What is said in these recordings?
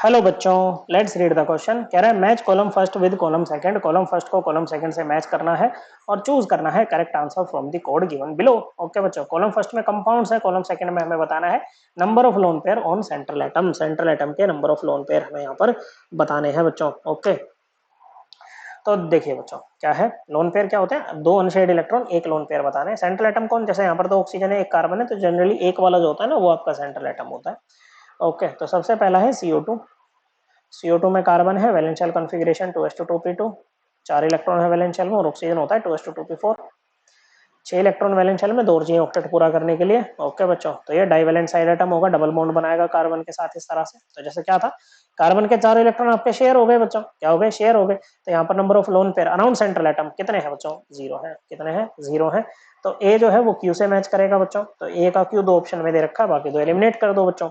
Hello बच्चों, let's read the question. कह रहा है match column first with column second. Column first को कॉलम सेकंड से मैच करना है और चूज करना है correct answer from the code given below. Okay बच्चों, कॉलम फर्स्ट में कंपाउंड्स है, कॉलम सेकंड में हमें बताना है number of lone pair on central atom. Central atom के नंबर ऑफ लोन पेयर हमें यहाँ पर बताने हैं बच्चों। ओके, तो देखिए बच्चों क्या है, लोन पेयर क्या होते हैं? दो अनशेयर्ड इलेक्ट्रॉन एक लोन पेयर बताने हैं। सेंट्रल एटम कौन? जैसे यहाँ पर दो ऑक्सीजन है एक कार्बन है, तो जनरली एक वाला जो होता है ना वो आपका सेंट्रल एटम होता है। ओके, तो सबसे पहला है CO2। CO2 में कार्बन है, valence shell configuration 2s2 2p2, 4 electron है वैलेंस शेल में, और ऑक्सीजन होता है 2s2 2p4। 6 electron valence shell में, 2 चाहिए ऑक्टेट पूरा करने के लिए। ओके बच्चों, तो ये डाइवैलेंट साइड एटम होगा, डबल बॉन्ड बनाएगा कार्बन के साथ इस तरह से। तो जैसे क्या था, कार्बन के 4 इलेक्ट्रॉन आपके शेयर हो गए बच्चों, क्या हो गए? शेयर हो गए। तो यहाँ पर number of lone pair around central atom कितने हैं बच्चों? 0 है। कितने हैं? 0 है। तो ए जो है वो क्यू से मैच करेगा बच्चों, तो ए का क्यू दो ऑप्शन में दे रखा है, बाकी दो एलिमिनेट कर दो बच्चों।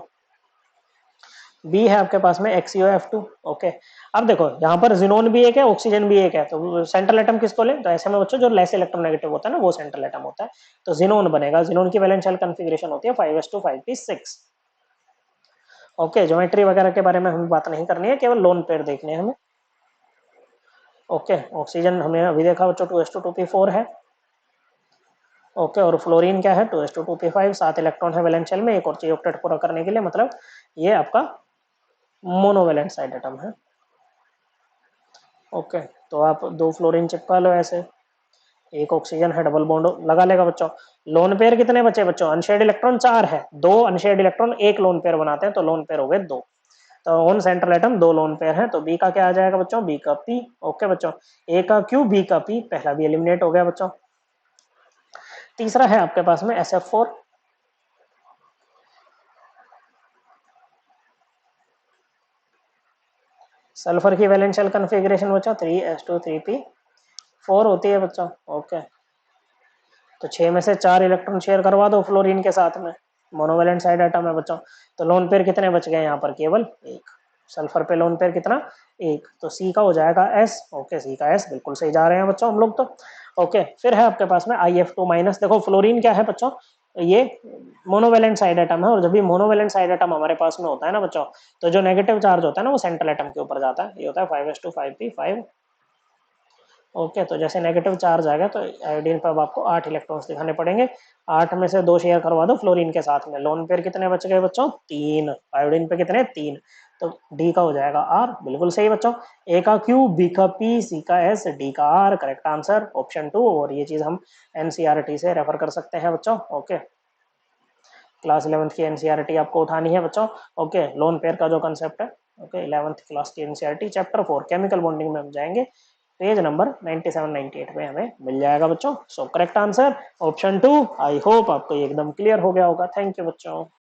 बी है आपके पास में XeO F2। ओके, अब देखो यहाँ पर जिनोन भी एक है, ऑक्सीजन भी एक है, तो सेंट्रल एटम किसको ले? तो ऐसे में बच्चों जो लेस इलेक्ट्रोनेगेटिव होता है ना वो सेंट्रल एटम होता है, तो जिनोन बनेगा। जिनोन की वैलेंस शेल कॉन्फ़िगरेशन होती है 5s2 5p6। ओके, ज्योमेट्री वगैरह के बारे में हमें बात नहीं करनी है, केवल लोन पेयर देखने हैं हमें। ओके, ऑक्सीजन हमने अभी देखा बच्चों 2s2 2p4 है। ओके, और फ्लोरीन क्या है? 2s2 2p5, 7 इलेक्ट्रॉन है वैलेंस शेल में, एक और चाहिए ऑक्टेट पूरा करने के लिए, मतलब ये आपका मोनोवैलेंट साइड एटम है। ओके, तो आप दो फ्लोरीन चिपका लो ऐसे, एक ऑक्सीजन है, डबल बॉन्ड लगा लेगा बच्चों। लोन पेयर कितने बचे बच्चों? अनशेयर्ड इलेक्ट्रॉन 4 है, दो अनशेयर्ड इलेक्ट्रॉन एक लोन पेयर बनाते हैं, तो लोन पेयर हो गए 2। तो on central atom 2 lone pair है, तो बी का क्या आ जाएगा बच्चों? बी का पी। ओके बच्चों, ए का क्यू, बी का पी, पहला भी एलिमिनेट हो गया बच्चों। तीसरा है आपके पास में SF4। सल्फर की वैलेंस शेल कॉन्फ़िगरेशन बच्चों 3s2 3p4 होती है बच्चों। ओके, तो 6 में से 4 इलेक्ट्रॉन शेयर करवा दो फ्लोरीन के साथ में, मोनोवैलेंट साइड एटम है बच्चों। तो लोन पेयर कितने बच गए यहाँ पर? केवल एक। सल्फर पे लोन पेयर कितना? एक। तो सी का हो जाएगा S। ओके, सी का S, बिल्कुल सही जा रहे हैं बच्चों हम लोग तो। ओके, फिर है आपके पास में IF2 माइनस। देखो फ्लोरीन क्या है बच्चों? ये मोनोवैलेंट साइड एटम है, और जब भी मोनोवैलेंट साइड एटम हमारे पास में होता है ना बच्चों, तो जो नेगेटिव चार्ज होता है ना वो सेंट्रल एटम के ऊपर जाता है। ये होता है 5s2 5p5। ओके, तो जैसे नेगेटिव चार्ज आएगा तो आयोडीन पर अब आपको 8 इलेक्ट्रॉन्स दिखाने पड़ेंगे। 8 में से 2 शेयर करवा दो फ्लोरीन के साथ में। लोन पेयर कितने बच गए बच्चों? 3। आयोडीन पे कितने? 3। तो डी का हो जाएगा R, बिल्कुल सही बच्चों। ए का Q, बी का P, सी का S, डी का R, करेक्ट आंसर ऑप्शन 2। और ये चीज हम NCERT से रेफर कर सकते हैं बच्चों। ओके, क्लास 11th की NCERT आपको उठानी है बच्चों। ओके, लोन पेयर का जो कंसेप्ट है, ओके 11th क्लास की NCERT चैप्टर 4 केमिकल बॉन्डिंग में हम जाएंगे, पेज नंबर 97-98 में हमें मिल जाएगा बच्चों। So correct answer option 2। I hope आपको ये एकदम क्लियर हो गया होगा। थैंक यू बच्चों।